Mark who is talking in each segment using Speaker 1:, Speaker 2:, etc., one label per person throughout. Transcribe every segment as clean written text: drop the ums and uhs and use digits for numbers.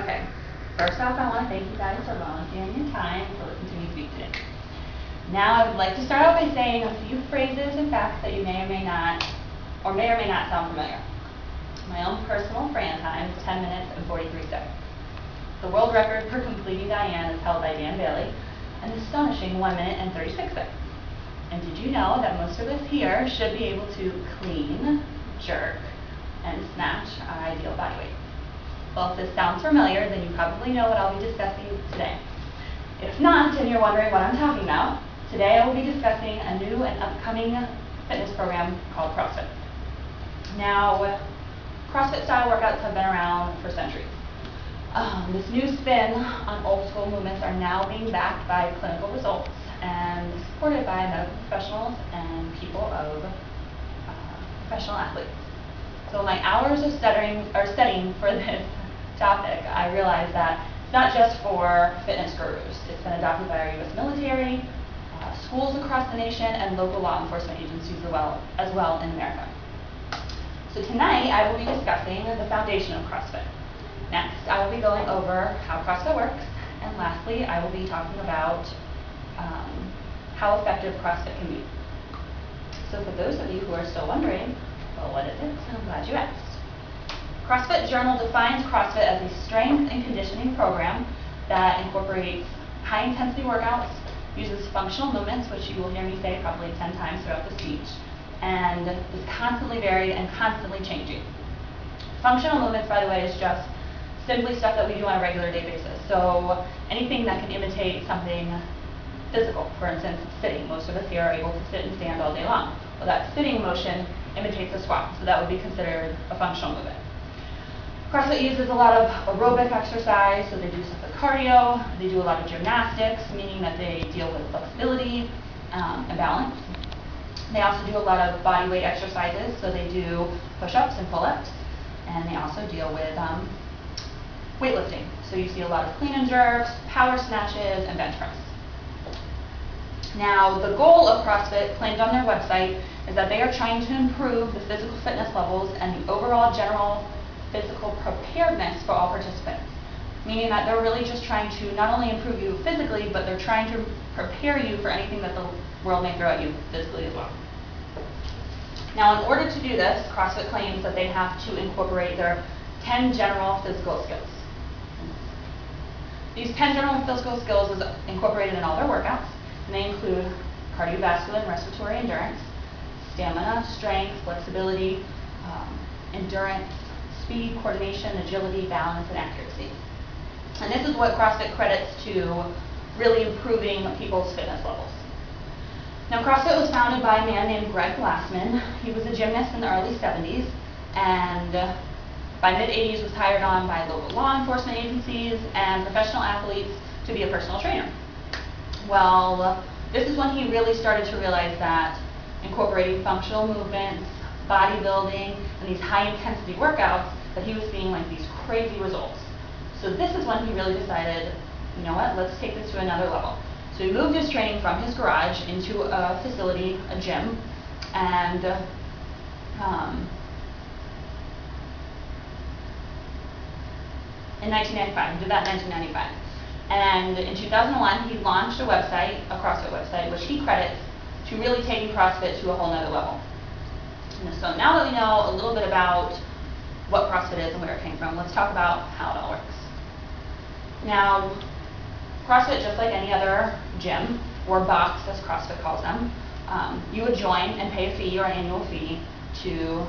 Speaker 1: Okay, first off, I want to thank you guys for volunteering your time to listen to me speak today. Now, I would like to start out by saying a few phrases and facts that you may or may not sound familiar. My own personal Fran time is 10 minutes and 43 seconds. The world record for completing Diane is held by Dan Bailey, an astonishing 1 minute and 36 seconds. And did you know that most of us here should be able to clean, jerk, and snatch our ideal body weight? Well, if this sounds familiar, then you probably know what I'll be discussing today. If not, and you're wondering what I'm talking about, today I will be discussing a new and upcoming fitness program called CrossFit. Now, CrossFit style workouts have been around for centuries. This new spin on old school movements are now being backed by clinical results and supported by medical professionals and people of professional athletes. So my hours of studying for this topic, I realized that it's not just for fitness gurus. It's been adopted by our U.S. military, schools across the nation, and local law enforcement agencies as well in America. So tonight, I will be discussing the foundation of CrossFit. Next, I will be going over how CrossFit works, and lastly, I will be talking about how effective CrossFit can be. So for those of you who are still wondering, well, what is it? I'm glad you asked. CrossFit Journal defines CrossFit as a strength and conditioning program that incorporates high-intensity workouts, uses functional movements, which you will hear me say probably 10 times throughout the speech, and is constantly varied and constantly changing. Functional movements, by the way, is just simply stuff that we do on a regular day basis. So anything that can imitate something physical, for instance, sitting. Most of us here are able to sit and stand all day long. Well, that sitting motion imitates a squat, so that would be considered a functional movement. CrossFit uses a lot of aerobic exercise, so they do stuff like cardio. They do a lot of gymnastics, meaning that they deal with flexibility and balance. They also do a lot of body weight exercises, so they do push-ups and pull-ups, and they also deal with weightlifting. So you see a lot of clean and jerks, power snatches, and bench press. Now, the goal of CrossFit, claimed on their website, is that they are trying to improve the physical fitness levels and the overall general physical preparedness for all participants, meaning that they're really just trying to not only improve you physically, but they're trying to prepare you for anything that the world may throw at you physically as well. Now, in order to do this, CrossFit claims that they have to incorporate their 10 general physical skills. These 10 general physical skills is incorporated in all their workouts, and they include cardiovascular and respiratory endurance, stamina, strength, flexibility, endurance, speed, coordination, agility, balance, and accuracy. And this is what CrossFit credits to really improving people's fitness levels. Now, CrossFit was founded by a man named Greg Glassman. He was a gymnast in the early 70s, and by mid-80s was hired on by local law enforcement agencies and professional athletes to be a personal trainer. Well, this is when he really started to realize that incorporating functional movements, bodybuilding, and these high-intensity workouts, that he was seeing like these crazy results. So this is when he really decided, you know what, let's take this to another level. So he moved his training from his garage into a facility, a gym, and in 1995, he did that in 1995. And in 2001, he launched a website, a CrossFit website, which he credits to really taking CrossFit to a whole nother level. And so now that we know a little bit about what CrossFit is and where it came from, let's talk about how it all works. Now, CrossFit, just like any other gym, or box as CrossFit calls them, you would join and pay a fee or an annual fee to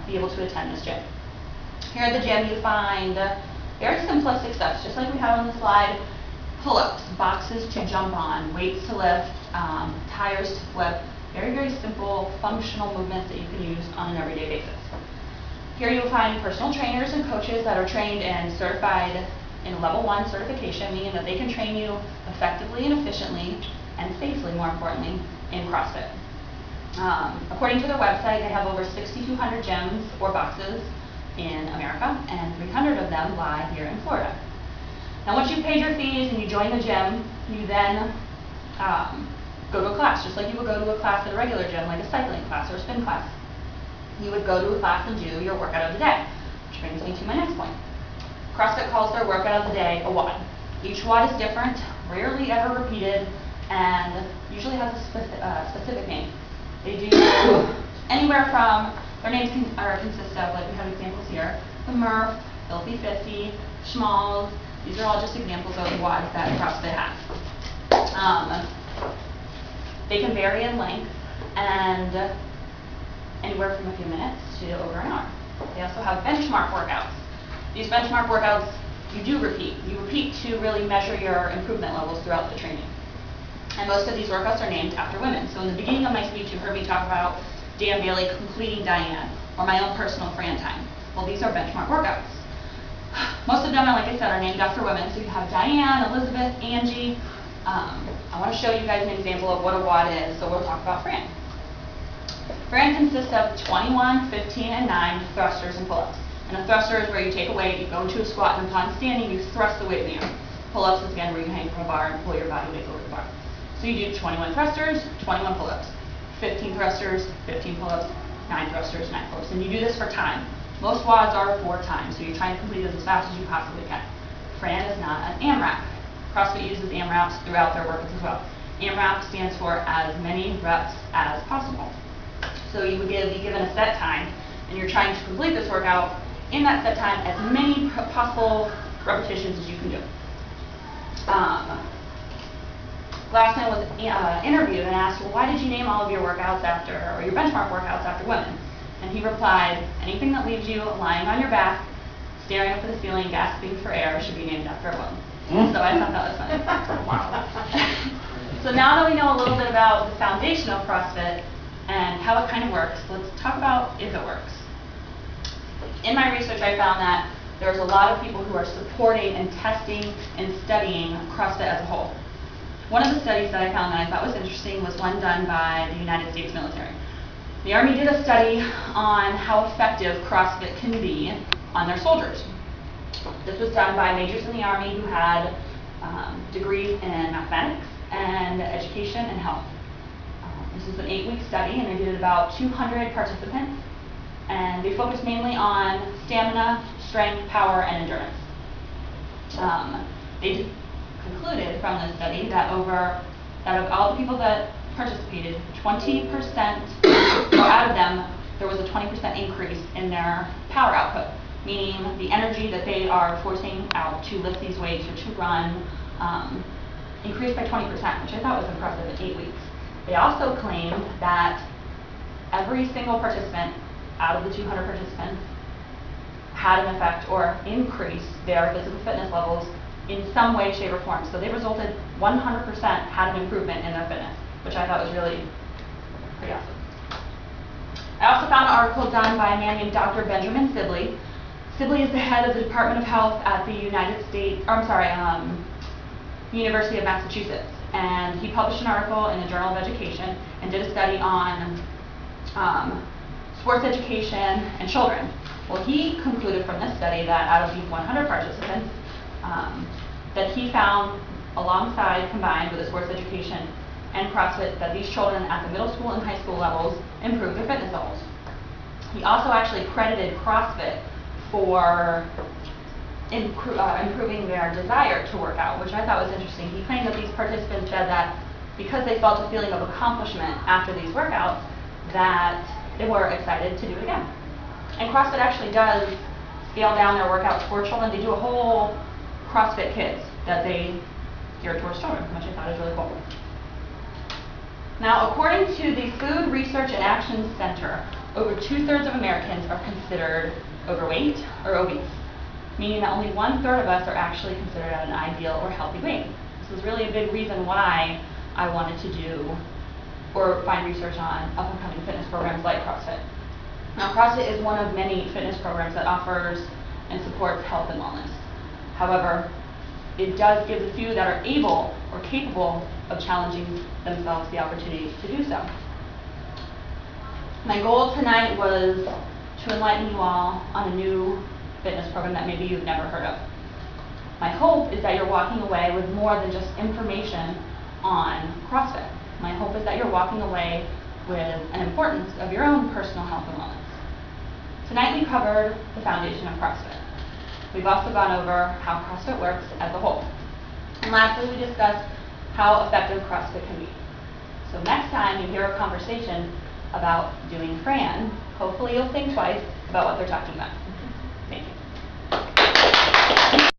Speaker 1: be able to attend this gym. Here at the gym you find very simplistic stuff, just like we have on the slide: pull-ups, boxes to jump on, weights to lift, tires to flip, very, very simple functional movements that you can use on an everyday basis. Here you'll find personal trainers and coaches that are trained and certified in level 1 certification, meaning that they can train you effectively and efficiently and safely, more importantly, in CrossFit. According to their website, they have over 6,200 gyms or boxes in America, and 300 of them lie here in Florida. Now, once you've paid your fees and you join the gym, you then go to a class, just like you would go to a class at a regular gym, like a cycling class or a spin class. You would go to a class and do your workout of the day, which brings me to my next point. CrossFit calls their workout of the day a WOD. Each WOD is different, rarely ever repeated, and usually has a specific name. They do anywhere from, their names consist of, like we have examples here, the Murph, Filthy 50, Schmalls. These are all just examples of WODs that CrossFit has. They can vary in length and anywhere from a few minutes to over an hour. They also have benchmark workouts. These benchmark workouts, you do repeat. You repeat to really measure your improvement levels throughout the training. And most of these workouts are named after women. So in the beginning of my speech, you heard me talk about Dan Bailey completing Diane, or my own personal Fran time. Well, these are benchmark workouts. Most of them, like I said, are named after women. So you have Diane, Elizabeth, Angie. I want to show you guys an example of what a WOD is, so we'll talk about Fran. Fran consists of 21, 15, and 9 thrusters and pull-ups. And a thruster is where you take a weight, you go into a squat, and upon standing, you thrust the weight in the air. Pull-ups is again where you hang from a bar and pull your body weight over the bar. So you do 21 thrusters, 21 pull-ups, 15 thrusters, 15 pull-ups, 9 thrusters, 9 pull-ups. And you do this for time. Most WODs are for time, so you're trying to complete this as fast as you possibly can. Fran is not an AMRAP. CrossFit uses AMRAPs throughout their workouts as well. AMRAP stands for as many reps as possible. So you would be given a set time, and you're trying to complete this workout in that set time as many possible repetitions as you can do. Glassman was interviewed and asked, well, why did you name all of your workouts after, or your benchmark workouts after women? And he replied, anything that leaves you lying on your back, staring up at the ceiling, gasping for air should be named after a woman. So I thought that was funny. Wow. So now that we know a little bit about the foundation of CrossFit and how it kind of works, let's talk about if it works. In my research, I found that there's a lot of people who are supporting and testing and studying CrossFit as a whole. One of the studies that I found that I thought was interesting was one done by the United States military. The Army did a study on how effective CrossFit can be on their soldiers. This was done by majors in the Army who had degrees in mathematics and education and health. This was an 8-week study, and they did about 200 participants, and they focused mainly on stamina, strength, power, and endurance. They concluded from this study that of all the people that participated, 20%, or out of them, there was a 20% increase in their power output, meaning the energy that they are forcing out to lift these weights or to run increased by 20%, which I thought was impressive in 8 weeks. They also claimed that every single participant out of the 200 participants had an effect or increased their physical fitness levels in some way, shape, or form. So they resulted 100% had an improvement in their fitness, which I thought was really pretty awesome. I also found an article done by a man named Dr. Benjamin Sibley. Sibley is the head of the Department of Health at the University of Massachusetts. And he published an article in the Journal of Education and did a study on sports education and children. Well, he concluded from this study that out of these 100 participants, that he found combined with the sports education and CrossFit, that these children at the middle school and high school levels improved their fitness levels. He also actually credited CrossFit for improving their desire to work out, which I thought was interesting. He claimed that these participants said that because they felt a feeling of accomplishment after these workouts, that they were excited to do it again. And CrossFit actually does scale down their workouts for children. They do a whole CrossFit Kids that they gear towards children, which I thought was really cool. Now, according to the Food Research and Action Center, over 2/3 of Americans are considered overweight or obese, meaning that only 1/3 of us are actually considered at an ideal or healthy weight. This was really a big reason why I wanted to do or find research on up-and-coming fitness programs like CrossFit. Now, CrossFit is one of many fitness programs that offers and supports health and wellness. However, it does give the few that are able or capable of challenging themselves the opportunity to do so. My goal tonight was to enlighten you all on a new fitness program that maybe you've never heard of. My hope is that you're walking away with more than just information on CrossFit. My hope is that you're walking away with an importance of your own personal health and wellness. Tonight we covered the foundation of CrossFit. We've also gone over how CrossFit works as a whole. And lastly, we discussed how effective CrossFit can be. So next time you hear a conversation about doing Fran, hopefully you'll think twice about what they're talking about.